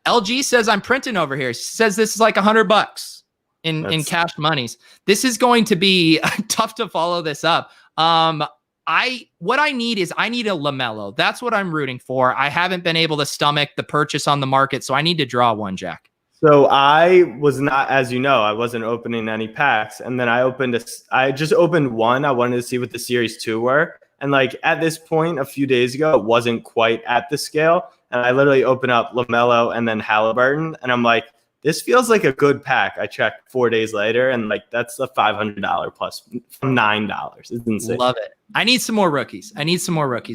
LG says I'm printing over here. She says this is like $100 in cash monies. This is going to be tough to follow this up. What I need is a LaMelo. That's what I'm rooting for. I haven't been able to stomach the purchase on the market, so I need to draw one, Jack. So I was not, as you know, I wasn't opening any packs. And then I just opened one. I wanted to see what the Series 2 were. And like at this point, a few days ago, it wasn't quite at the scale. And I literally opened up LaMelo and then Halliburton. And I'm like, this feels like a good pack. I checked 4 days later, and like that's a $500 plus from $9. It's insane. Love it. I need some more rookies.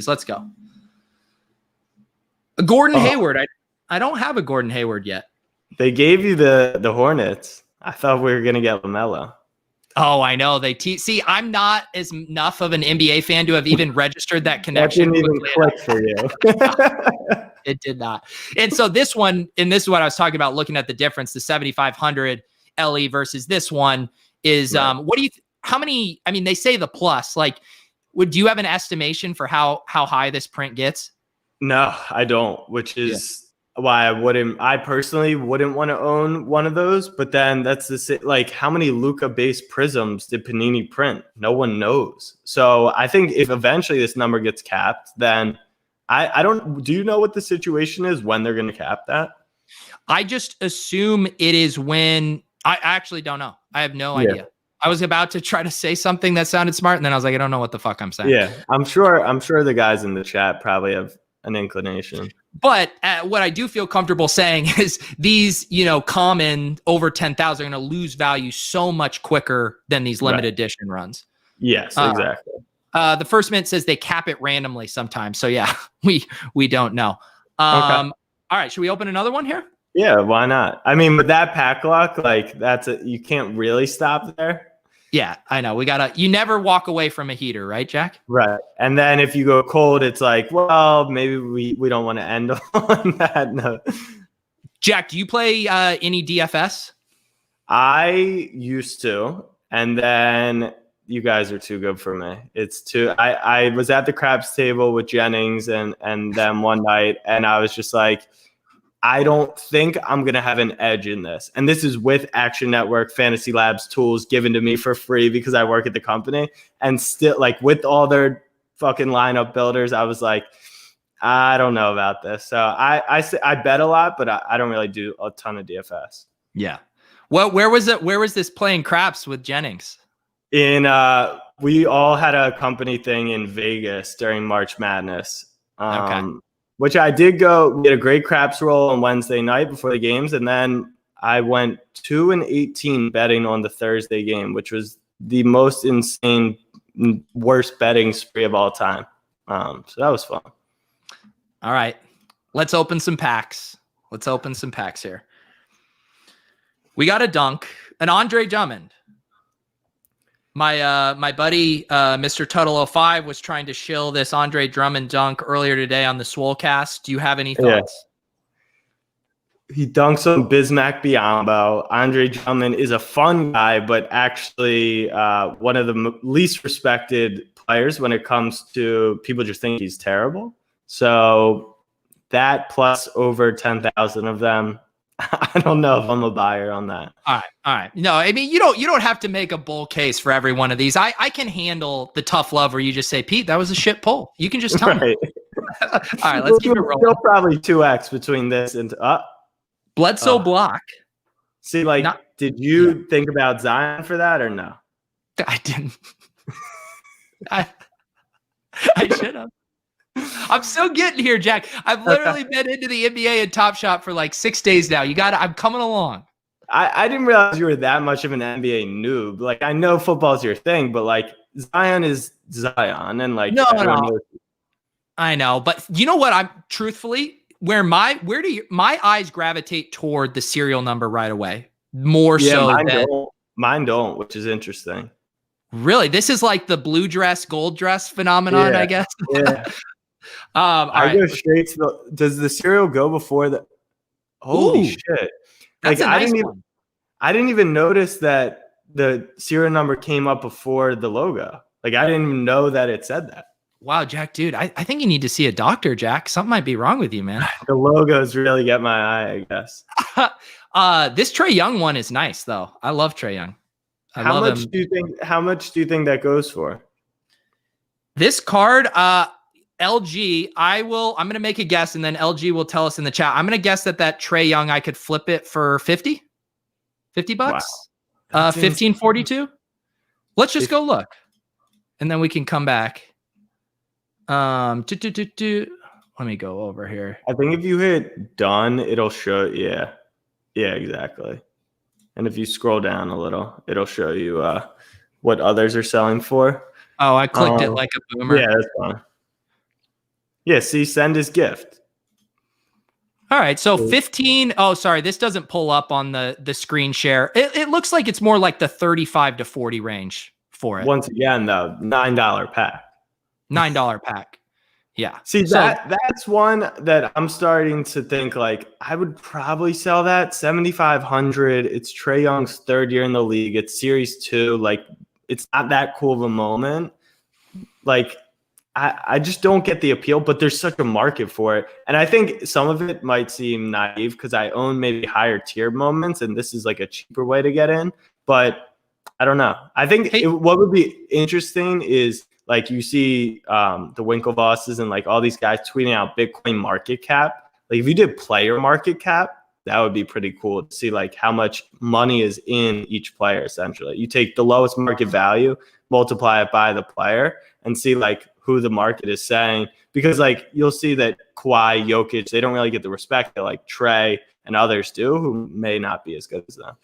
Let's go. Gordon Hayward. I don't have a Gordon Hayward yet. They gave you the Hornets. I thought we were going to get LaMelo. Oh, I know. See, I'm not enough of an NBA fan to have even registered that connection. That didn't even click for you. It did not. And so this one, and this is what I was talking about, looking at the difference, the 7,500 LE versus this one is, right. How many, I mean, they say the plus, like, do you have an estimation for how high this print gets? No, I don't, which is why I personally wouldn't want to own one of those. But then like, how many Luka based prisms did Panini print? No one knows. So I think if eventually this number gets capped, then do you know what the situation is when they're going to cap that? I just assume it is when I actually don't know. I have no idea. I was about to try to say something that sounded smart, and then I was like, I don't know what the fuck I'm saying. Yeah, I'm sure the guys in the chat probably have an inclination. But what I do feel comfortable saying is these, common over 10,000 are going to lose value so much quicker than these limited edition runs. Yes, exactly. The first mint says they cap it randomly sometimes. So yeah, we don't know. Okay. All right, should we open another one here? Yeah, why not? I mean, with that pack luck, like you can't really stop there. Yeah, I know. You never walk away from a heater, right, Jack? Right. And then if you go cold, it's like, well, maybe we don't want to end on that note. Jack, do you play any DFS? I used to, and then you guys are too good for me. I was at the craps table with Jennings and them one night, and I was just like, I don't think I'm going to have an edge in this. And this is with Action Network, Fantasy Labs tools given to me for free because I work at the company. And still, like, with all their fucking lineup builders, I was like, I don't know about this. So I bet a lot, but I don't really do a ton of DFS. Yeah. Well, where was it? Where was this playing craps with Jennings? We all had a company thing in Vegas during March Madness. Okay. Which I did go. We had a great craps roll on Wednesday night before the games, and then I went 2-18 betting on the Thursday game, which was the most insane, worst betting spree of all time. So that was fun. All right, let's open some packs. Here. We got a dunk, an Andre Drummond. My buddy, Mr. Tuttle05 was trying to shill this Andre Drummond dunk earlier today on the Swolecast. Do you have any thoughts? Yeah. He dunks on Bismack Biyombo. Andre Drummond is a fun guy, but actually one of the least respected players when it comes to people just think he's terrible. So that plus over 10,000 of them, I don't know if I'm a buyer on that. All right. No, I mean, you don't have to make a bull case for every one of these. I can handle the tough love where you just say, Pete, that was a shit pull. You can just tell me. All right, let's keep it rolling. Still probably 2x between this and Bledsoe block. See, did you think about Zion for that or no? I didn't. I should have. I'm still getting here, Jack. I've literally been into the NBA and Top Shot for like 6 days now. I'm coming along. I didn't realize you were that much of an NBA noob. Like, I know football's your thing, but like Zion is Zion, and like no. I know, but you know what? I'm truthfully where my eyes gravitate toward the serial number right away more so than mine don't, which is interesting. Really, this is like the blue dress, gold dress phenomenon, I guess. Yeah. I go straight to does the serial go before the? Holy shit! Like I didn't even notice that the serial number came up before the logo. Like I didn't even know that it said that. Wow, Jack, dude, I think you need to see a doctor, Jack. Something might be wrong with you, man. The logos really get my eye, I guess. This Trae Young one is nice, though. I love Trae Young. How much do you think that goes for? This card, LG, I'm going to make a guess, and then LG will tell us in the chat. I'm going to guess that Trae Young, I could flip it for $50 bucks. Wow. 1542. Let's just go look, and then we can come back. Let me go over here. I think if you hit done, it'll show. Yeah, exactly. And if you scroll down a little, it'll show you what others are selling for. Oh, I clicked it like a boomer. Yeah, that's fine. Yeah, see, send his gift. All right, so 15. Oh, sorry, this doesn't pull up on the screen share. It looks like it's more like the 35 to 40 range for it. Once again, though, $9 pack. $9 pack. Yeah. See, that's one that I'm starting to think like I would probably sell that 7,500. It's Trae Young's third year in the league. It's Series 2. Like, it's not that cool of a moment. Like, I just don't get the appeal, but there's such a market for it. And I think some of it might seem naive because I own maybe higher tier moments, and this is like a cheaper way to get in. But I don't know. I think what would be interesting is like you see the Winklevosses and like all these guys tweeting out Bitcoin market cap. Like if you did player market cap, that would be pretty cool to see like how much money is in each player. Essentially, you take the lowest market value, multiply it by the player, and see like who the market is saying. Because like you'll see that Kawhi, Jokic, they don't really get the respect that like Trey and others do, who may not be as good as them.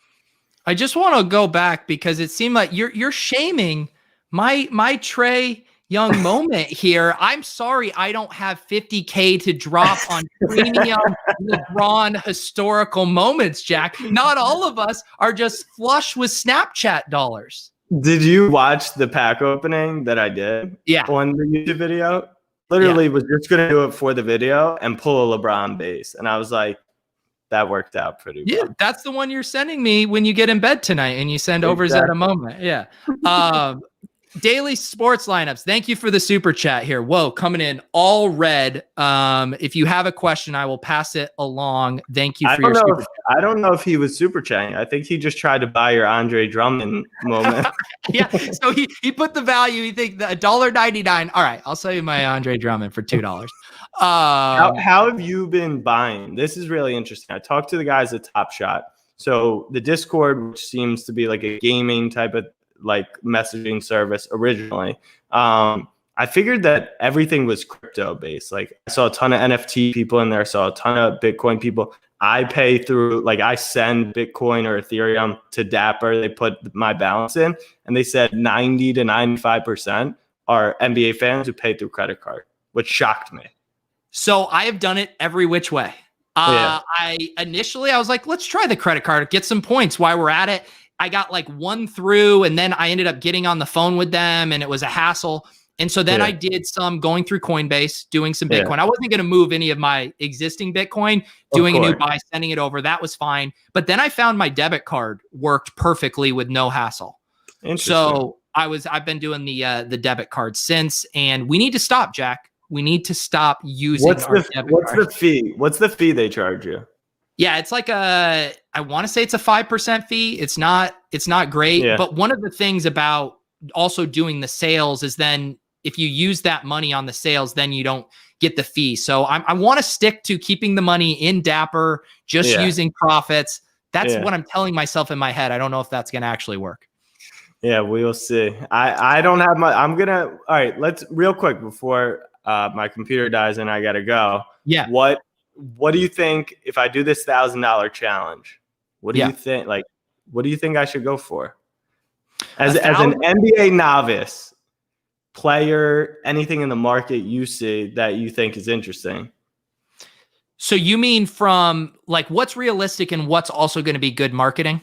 I just want to go back because it seemed like you're shaming my Trey Young moment here. I'm sorry I don't have $50K to drop on premium LeBron historical moments, Jack. Not all of us are just flush with Snapchat dollars. Did you watch the pack opening that I did? Yeah. On the YouTube video? Literally was just going to do it for the video and pull a LeBron base. And I was like, that worked out pretty well. Yeah, that's the one you're sending me when you get in bed tonight and you send overs at a moment. Yeah. Daily sports lineups. Thank you for the super chat here. Whoa, coming in all red. If you have a question, I will pass it along. Thank you for your super chat. I don't know if he was super chatting. I think he just tried to buy your Andre Drummond moment. Yeah. So he put the value. He think the $1.99. All right, I'll sell you my Andre Drummond for $2. How have you been buying? This is really interesting. I talked to the guys at Top Shot. So the Discord, which seems to be like a gaming type of like messaging service originally, I figured that everything was crypto based. Like I saw a ton of NFT people in there, saw a ton of Bitcoin people. I pay through, like I send Bitcoin or Ethereum to Dapper. They put my balance in and they said 90 to 95% are NBA fans who pay through credit card, which shocked me. So I have done it every which way. I was like, let's try the credit card, get some points while we're at it. I got like 1 through, and then I ended up getting on the phone with them, and it was a hassle. And so then I did some going through Coinbase, doing some Bitcoin. I wasn't going to move any of my existing Bitcoin, doing a new buy, sending it over. That was fine. But then I found my debit card worked perfectly with no hassle. So I've been doing the debit card since, and we need to stop, Jack. We need to stop using our debit card. What's the fee? What's the fee they charge you? Yeah, it's like I want to say it's a 5% fee. It's not great. But one of the things about also doing the sales is then if you use that money on the sales, then you don't get the fee. So I want to stick to keeping the money in Dapper, just using profits. That's what I'm telling myself in my head. I don't know if that's going to actually work. Yeah, we'll see. I don't have my, all right, let's real quick before my computer dies and I got to go. Yeah. What do you think if I do this $1,000 challenge? What do you think? Like, what do you think I should go for? As an NBA novice player, anything in the market you see that you think is interesting? So you mean from like what's realistic and what's also going to be good marketing?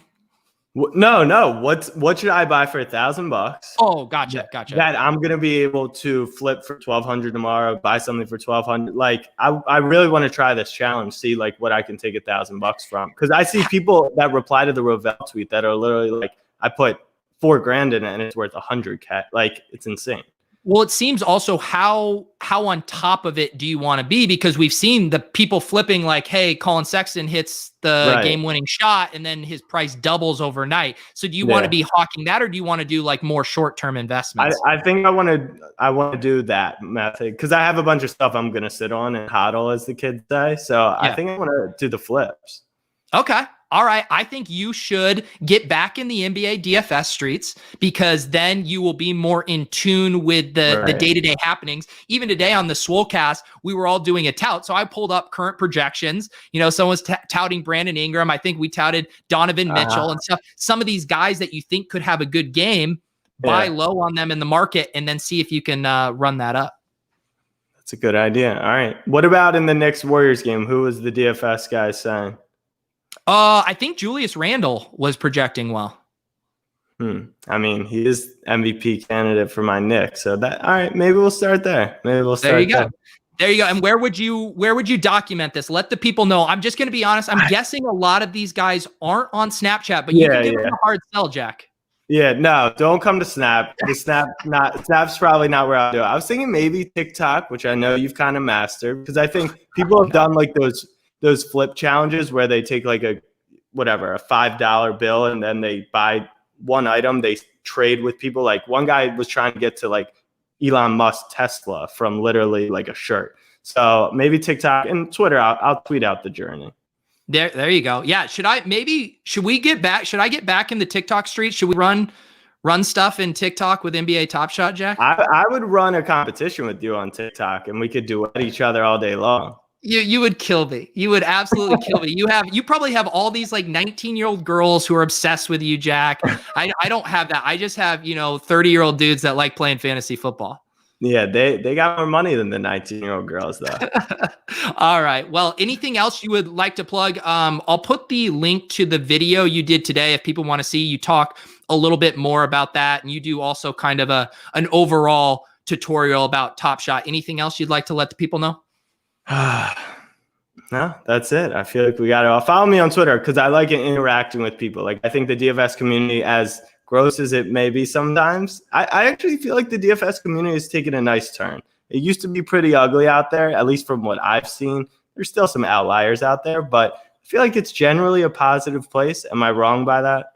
No. What should I buy for $1,000? Oh, gotcha. That I'm gonna be able to flip for $1,200 tomorrow, buy something for $1,200. Like I really want to try this challenge, see like what I can take $1,000 from. Because I see people that reply to the Rovell tweet that are literally like, I put $4,000 in it and it's worth $100K. Like it's insane. Well, it seems also how on top of it do you want to be? Because we've seen the people flipping like, hey, Colin Sexton hits the game-winning shot and then his price doubles overnight. So do you want to be hawking that, or do you want to do like more short-term investments? I think I want to do that method because I have a bunch of stuff I'm going to sit on and hodl, as the kids say. So I think I want to do the flips. Okay. All right. I think you should get back in the NBA DFS streets because then you will be more in tune with the day-to-day happenings. Even today on the Swolecast, we were all doing a tout. So I pulled up current projections. You know, someone's touting Brandon Ingram. I think we touted Donovan Mitchell and stuff. Some of these guys that you think could have a good game, buy low on them in the market and then see if you can run that up. That's a good idea. All right. What about in the Knicks Warriors game? Who was the DFS guy saying? I think Julius Randle was projecting well. I mean, he is MVP candidate for my Knicks. So that, all right, maybe we'll start there. There you go. And where would you document this? Let the people know. I'm just going to be honest. I'm guessing a lot of these guys aren't on Snapchat, but you can give them a hard sell, Jack. Yeah, no, don't come to Snap. Snap's probably not where I'll do it. I was thinking maybe TikTok, which I know you've kind of mastered, because I think people have done like those flip challenges where they take like a $5 bill and then they buy one item, they trade with people. Like one guy was trying to get to like Elon Musk Tesla from literally like a shirt. So maybe TikTok and Twitter, I'll tweet out the journey. There you go. Yeah. Should I get back in the TikTok street? Should we run stuff in TikTok with NBA Top Shot, Jack? I would run a competition with you on TikTok, and we could duet each other all day long. You would kill me. You would absolutely kill me. You probably have all these like 19-year-old girls who are obsessed with you, Jack. I don't have that. I just have, 30-year-old dudes that like playing fantasy football. Yeah, they got more money than the 19-year-old girls, though. All right. Well, anything else you would like to plug? I'll put the link to the video you did today if people want to see you talk a little bit more about that. And you do also kind of an overall tutorial about Top Shot. Anything else you'd like to let the people know? No, that's it. I feel like we got it all. Follow me on Twitter because I like interacting with people. Like, I think the DFS community, as gross as it may be sometimes, I actually feel like the DFS community has taken a nice turn. It used to be pretty ugly out there, at least from what I've seen. There's still some outliers out there, but I feel like it's generally a positive place. Am I wrong by that?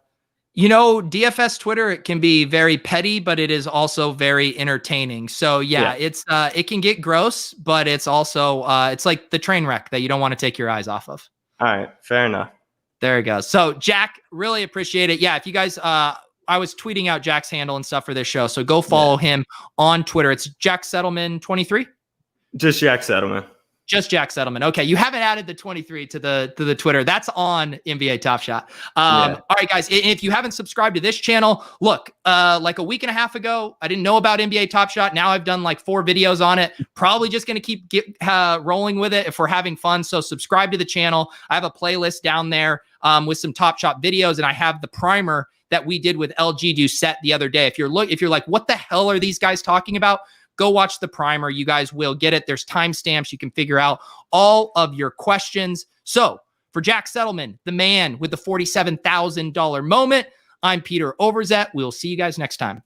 DFS Twitter, it can be very petty, but it is also very entertaining. So yeah. It can get gross, but it's also, it's like the train wreck that you don't want to take your eyes off of. All right. Fair enough. There you go. So Jack, really appreciate it. Yeah. If you guys, I was tweeting out Jack's handle and stuff for this show. So go follow him on Twitter. It's Jack Settleman 23. Just Jack Settleman. Just Jack Settleman. Okay, you haven't added the 23 to the Twitter. That's on NBA Top Shot. All right, guys. If you haven't subscribed to this channel, look, like a week and a half ago, I didn't know about NBA Top Shot. Now I've done like 4 videos on it. Probably just going to keep rolling with it if we're having fun. So subscribe to the channel. I have a playlist down there with some Top Shot videos, and I have the primer that we did with LG Doucette the other day. If you're like, what the hell are these guys talking about? Go watch the primer. You guys will get it. There's timestamps. You can figure out all of your questions. So for Jack Settleman, the man with the $47,000 moment, I'm Peter Overzet. We'll see you guys next time.